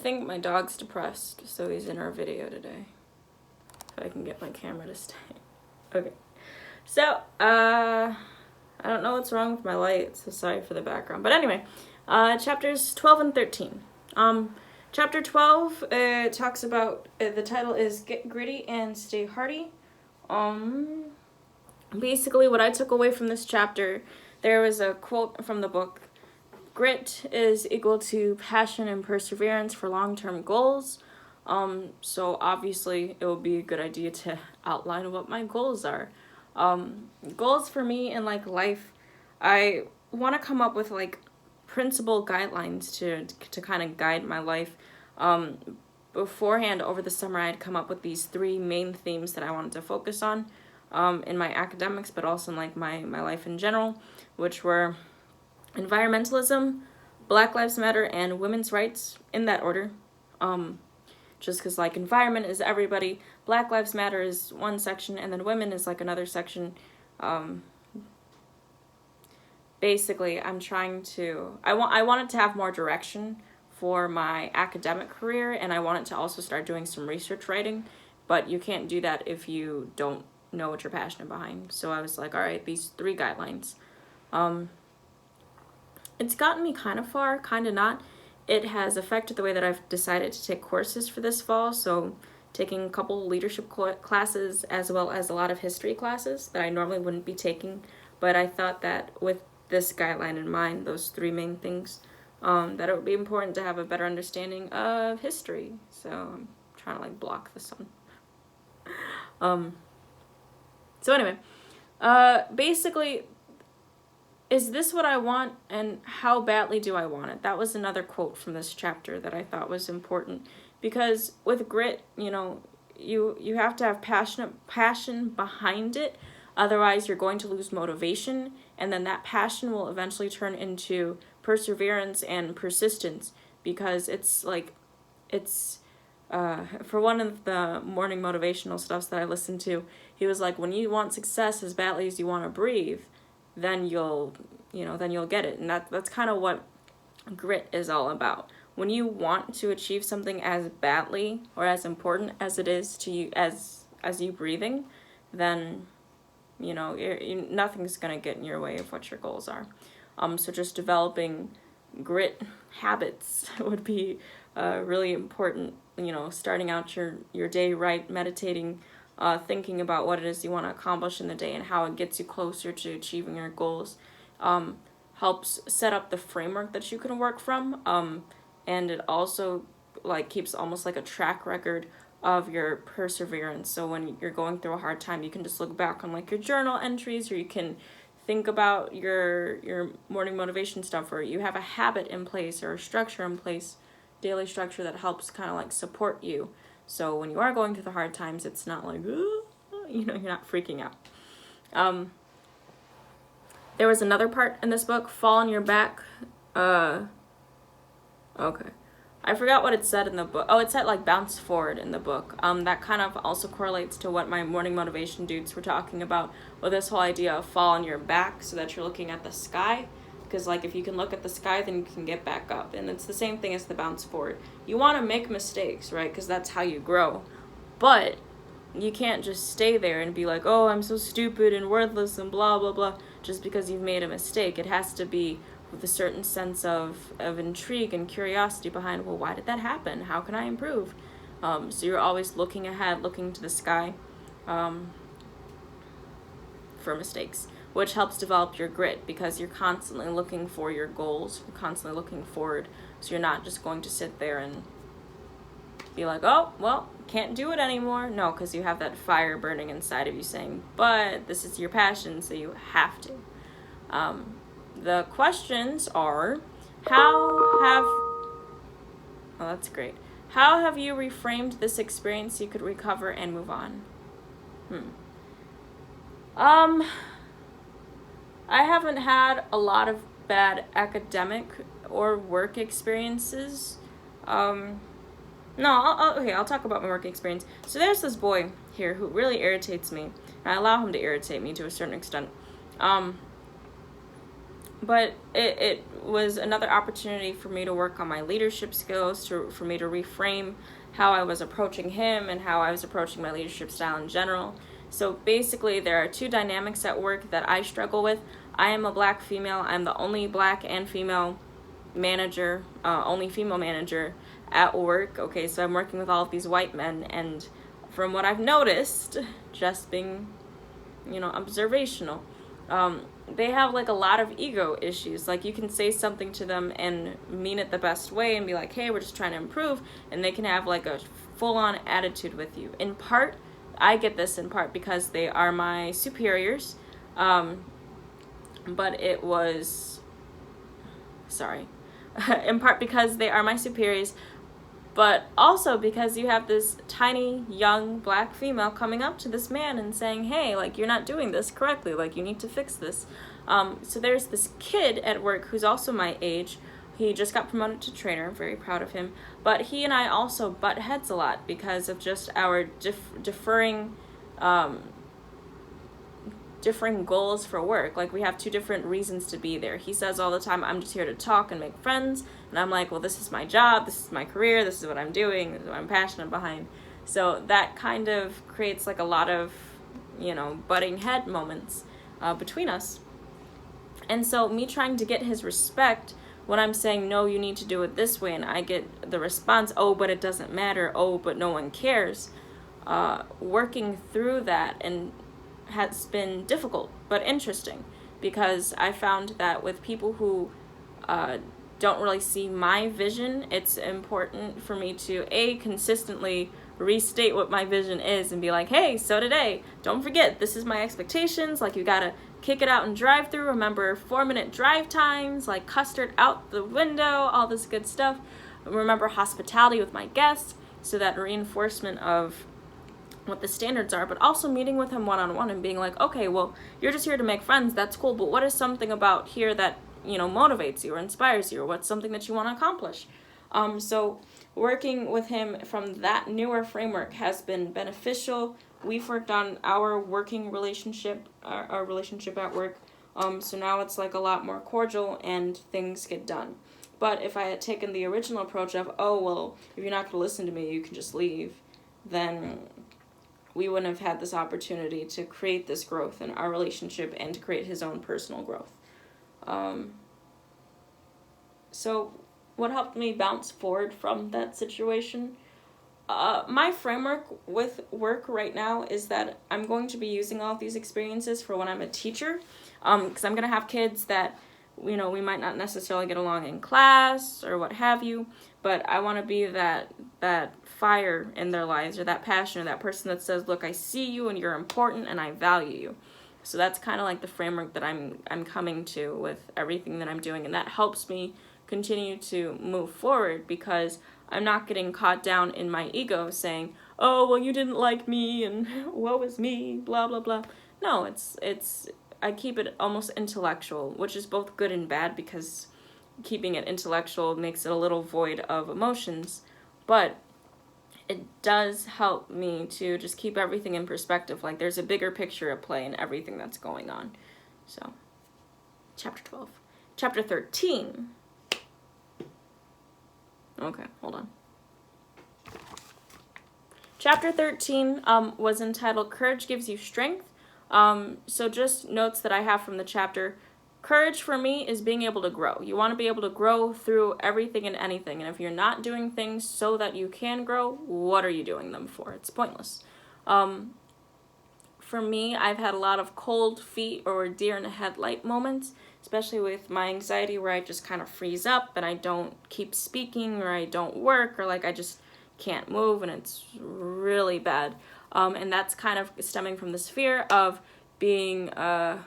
think my dog's depressed, so he's in our video today. If I can get my camera to stay. Okay. So, I don't know what's wrong with my light, so sorry for the background. But anyway, chapters 12 and 13. Chapter 12 talks about, the title is Get Gritty and Stay Hardy. Basically, what I took away from this chapter, there was a quote from the book. Grit is equal to passion and perseverance for long-term goals. So obviously it would be a good idea to outline what my goals are. Goals for me in like life, I want to come up with like principle guidelines to kind of guide my life. Beforehand, over the summer, I had come up with these 3 main themes that I wanted to focus on in my academics, but also in like my life in general, which were environmentalism, Black Lives Matter, and women's rights, in that order. Just because like environment is everybody, Black Lives Matter is one section, and then women is like another section. Basically, I'm trying to, I wanted to have more direction for my academic career, and I wanted to also start doing some research writing, but you can't do that if you don't know what you're passionate behind. So I was like, all right, these 3 guidelines. It's gotten me kind of far, kind of not. It has affected the way that I've decided to take courses for this fall, so taking a couple leadership classes as well as a lot of history classes that I normally wouldn't be taking, but I thought that with this guideline in mind, those 3 main things, that it would be important to have a better understanding of history. So I'm trying to like block the sun. So anyway, basically, is this what I want, and how badly do I want it? That was another quote from this chapter that I thought was important, because with grit, you know, you have to have passion behind it, otherwise you're going to lose motivation, and then that passion will eventually turn into perseverance and persistence, because it's like, it's, for one of the morning motivational stuffs that I listened to, he was like, when you want success as badly as you want to breathe, then you'll get it. And that's kind of what grit is all about. When you want to achieve something as badly or as important as it is to you as you breathing, then nothing's gonna get in your way of what your goals are. So just developing grit habits would be really important. Starting out your day right, meditating, thinking about what it is you want to accomplish in the day and how it gets you closer to achieving your goals, helps set up the framework that you can work from, and it also like keeps almost like a track record of your perseverance. So when you're going through a hard time, you can just look back on like your journal entries, or you can think about your morning motivation stuff, or you have a habit in place or a structure in place, daily structure that helps kind of like support you. So when you are going through the hard times, it's not like, you're not freaking out. There was another part in this book, fall on your back. Okay. I forgot what it said in the book. Oh, it said like bounce forward in the book. That kind of also correlates to what my morning motivation dudes were talking about with this whole idea of fall on your back so that you're looking at the sky. Because like if you can look at the sky, then you can get back up. And it's the same thing as the bounce forward. You want to make mistakes, right? Because that's how you grow. But you can't just stay there and be like, oh, I'm so stupid and worthless and blah, blah, blah, just because you've made a mistake. It has to be with a certain sense of intrigue and curiosity behind, well, why did that happen? How can I improve? So you're always looking ahead, looking to the sky for mistakes, which helps develop your grit, because you're constantly looking for your goals, you're constantly looking forward, so you're not just going to sit there and be like, oh, well, can't do it anymore. No, because you have that fire burning inside of you saying, but this is your passion, so you have to. The questions are, oh, that's great. How have you reframed this experience so you could recover and move on? I haven't had a lot of bad academic or work experiences. I'll talk about my work experience. So there's this boy here who really irritates me, and I allow him to irritate me to a certain extent. but it was another opportunity for me to work on my leadership skills, for me to reframe how I was approaching him and how I was approaching my leadership style in general. So basically, there are two dynamics at work that I struggle with. I am a black female. I'm the only black and female manager, only female manager at work. Okay, so I'm working with all of these white men, and from what I've noticed, just being, observational, they have like a lot of ego issues. Like, you can say something to them and mean it the best way and be like, hey, we're just trying to improve, and they can have like a full-on attitude with you. In part, I get this in part because they are my superiors, but it was, sorry, in part because they are my superiors, but also because you have this tiny, young, black female coming up to this man and saying, hey, like, you're not doing this correctly, like, you need to fix this. So there's this kid at work who's also my age. He just got promoted to trainer. I'm very proud of him. But he and I also butt heads a lot because of just our differing goals for work. Like, we have two different reasons to be there. He says all the time, I'm just here to talk and make friends. And I'm like, well, this is my job. This is my career. This is what I'm doing. This is what I'm passionate behind. So that kind of creates like a lot of, butting head moments between us. And so me trying to get his respect when I'm saying, no, you need to do it this way, and I get the response, oh, but it doesn't matter, oh, but no one cares, working through that and has been difficult but interesting, because I found that with people who don't really see my vision, it's important for me to consistently restate what my vision is and be like, hey, so today, don't forget, this is my expectations. Like, you gotta kick it out and drive through. Remember 4-minute drive times, like custard out the window, all this good stuff. Remember hospitality with my guests, so that reinforcement of what the standards are, but also meeting with him one-on-one and being like, okay, well, you're just here to make friends, that's cool, but what is something about here that, motivates you or inspires you, or what's something that you want to accomplish? So working with him from that newer framework has been beneficial. We've worked on our working relationship, our relationship at work, so now it's like a lot more cordial and things get done. But if I had taken the original approach of, oh, well, if you're not going to listen to me, you can just leave, then we wouldn't have had this opportunity to create this growth in our relationship and to create his own personal growth. So what helped me bounce forward from that situation? My framework with work right now is that I'm going to be using all of these experiences for when I'm a teacher, because I'm going to have kids that, we might not necessarily get along in class or what have you, but I want to be that fire in their lives, or that passion, or that person that says, look, I see you and you're important and I value you. So that's kind of like the framework that I'm coming to with everything that I'm doing, and that helps me continue to move forward, because I'm not getting caught down in my ego saying, oh, well, you didn't like me and woe is me, blah, blah, blah. No, it's I keep it almost intellectual, which is both good and bad, because keeping it intellectual makes it a little void of emotions, but it does help me to just keep everything in perspective. Like, there's a bigger picture at play in everything that's going on. So, chapter 12. Chapter 13. Okay, hold on. Chapter 13 was entitled Courage Gives You Strength. So just notes that I have from the chapter. Courage for me is being able to grow. You want to be able to grow through everything and anything. And if you're not doing things so that you can grow, what are you doing them for? It's pointless. For me, I've had a lot of cold feet or deer in a headlight moments, especially with my anxiety, where I just kind of freeze up and I don't keep speaking, or I don't work, or like I just can't move, and it's really bad. And that's kind of stemming from this fear of being, I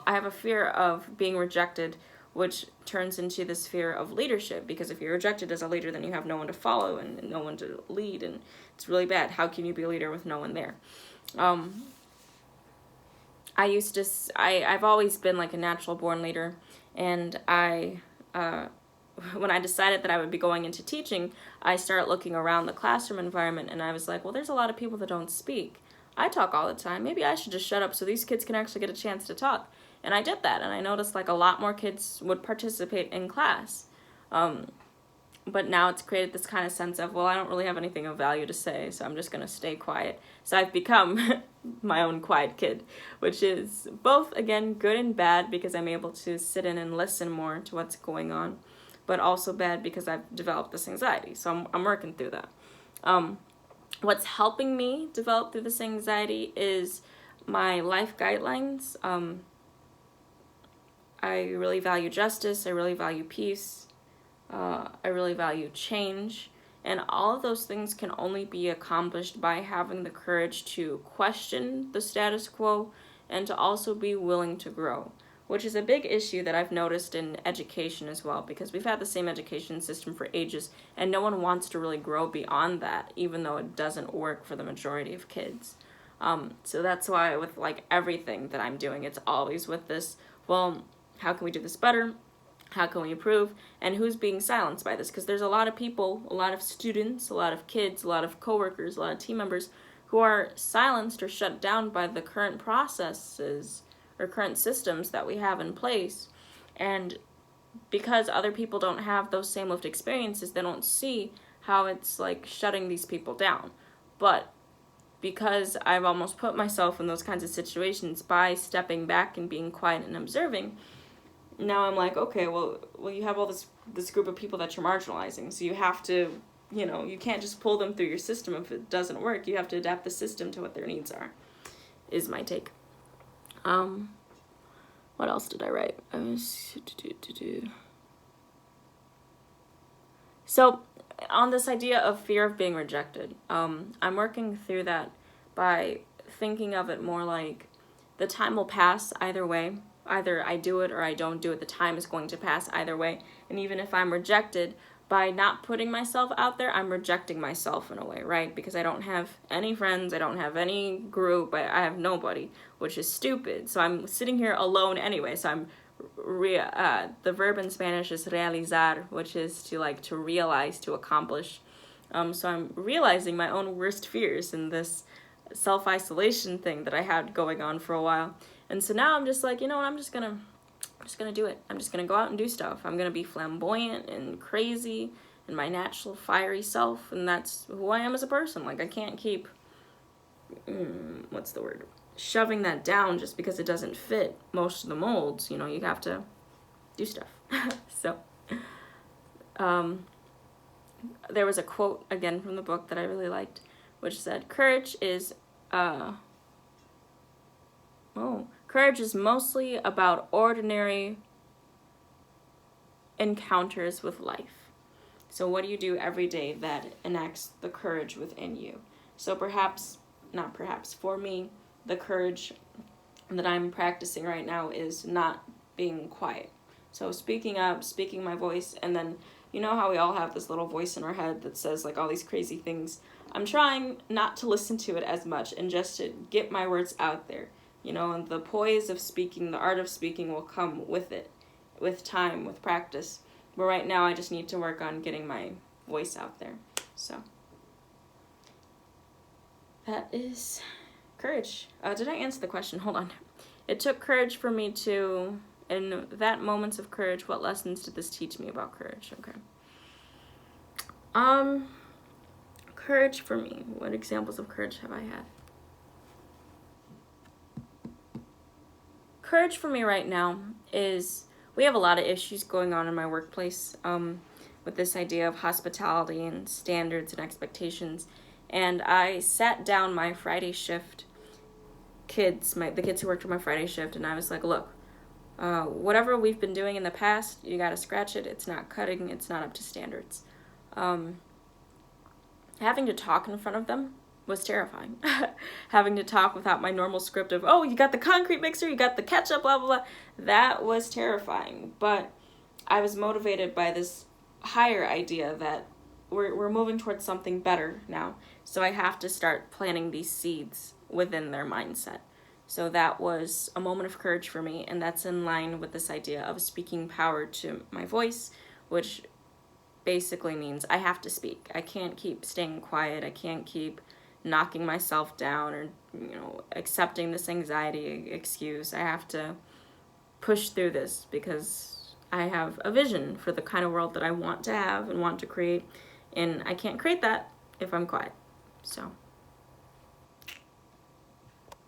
have a fear of being rejected, which turns into this fear of leadership, because if you're rejected as a leader, then you have no one to follow and no one to lead, and it's really bad. How can you be a leader with no one there? I've always been like a natural born leader, and when I decided that I would be going into teaching, I started looking around the classroom environment, and I was like, well, there's a lot of people that don't speak. I talk all the time. Maybe I should just shut up so these kids can actually get a chance to talk. And I did that, and I noticed like a lot more kids would participate in class. But now it's created this kind of sense of, well, I don't really have anything of value to say, so I'm just going to stay quiet. So I've become my own quiet kid, which is both, again, good and bad because I'm able to sit in and listen more to what's going on, but also bad because I've developed this anxiety. So I'm working through that. What's helping me develop through this anxiety is my life guidelines. I really value justice. I really value peace. I really value change. And all of those things can only be accomplished by having the courage to question the status quo and to also be willing to grow, which is a big issue that I've noticed in education as well, because we've had the same education system for ages and no one wants to really grow beyond that, even though it doesn't work for the majority of kids. So that's why with like everything that I'm doing, it's always with this, well, how can we do this better? How can we improve? And who's being silenced by this? Because there's a lot of people, a lot of students, a lot of kids, a lot of coworkers, a lot of team members who are silenced or shut down by the current processes or current systems that we have in place. And because other people don't have those same lived experiences, they don't see how it's like shutting these people down. But because I've almost put myself in those kinds of situations by stepping back and being quiet and observing, now I'm like, okay, well, you have all this group of people that you're marginalizing, so you have to, you can't just pull them through your system if it doesn't work. You have to adapt the system to what their needs are, is my take. What else did I write? So, on this idea of fear of being rejected, I'm working through that by thinking of it more like the time will pass either way. Either I do it or I don't do it. The time is going to pass either way. And even if I'm rejected, by not putting myself out there, I'm rejecting myself in a way, right? Because I don't have any friends, I don't have any group, I have nobody, which is stupid. So I'm sitting here alone anyway. So I'm the verb in Spanish is realizar, which is to realize, to accomplish. So I'm realizing my own worst fears in this self-isolation thing that I had going on for a while. And so now I'm just like, you know what, I'm just gonna do it. I'm just gonna go out and do stuff. I'm gonna be flamboyant and crazy and my natural fiery self, and that's who I am as a person. Like, I can't keep shoving that down just because it doesn't fit most of the molds. You have to do stuff. So there was a quote again from the book that I really liked, which said, courage is mostly about ordinary encounters with life. So what do you do every day that enacts the courage within you? So for me, the courage that I'm practicing right now is not being quiet. So speaking up, speaking my voice, and then you know how we all have this little voice in our head that says like all these crazy things. I'm trying not to listen to it as much and just to get my words out there. And the poise of speaking, the art of speaking will come with it, with time, with practice. But right now I just need to work on getting my voice out there. So that is courage. Did I answer the question? Hold on. It took courage for me to, in that moments of courage, what lessons did this teach me about courage? Okay. Courage for me. What examples of courage have I had? Courage for me right now is, we have a lot of issues going on in my workplace with this idea of hospitality and standards and expectations. And I sat down my Friday shift the kids who worked on my Friday shift, and I was like, look, whatever we've been doing in the past, you gotta scratch it. It's not cutting. It's not up to standards. Having to talk in front of them was terrifying. Having to talk without my normal script of, oh, you got the concrete mixer, you got the ketchup, blah, blah, blah. That was terrifying. But I was motivated by this higher idea that we're moving towards something better now. So I have to start planting these seeds within their mindset. So that was a moment of courage for me, and that's in line with this idea of speaking power to my voice, which basically means I have to speak. I can't keep staying quiet. I can't keep knocking myself down or accepting this anxiety excuse. I have to push through this because I have a vision for the kind of world that I want to have and want to create, and I can't create that if I'm quiet. So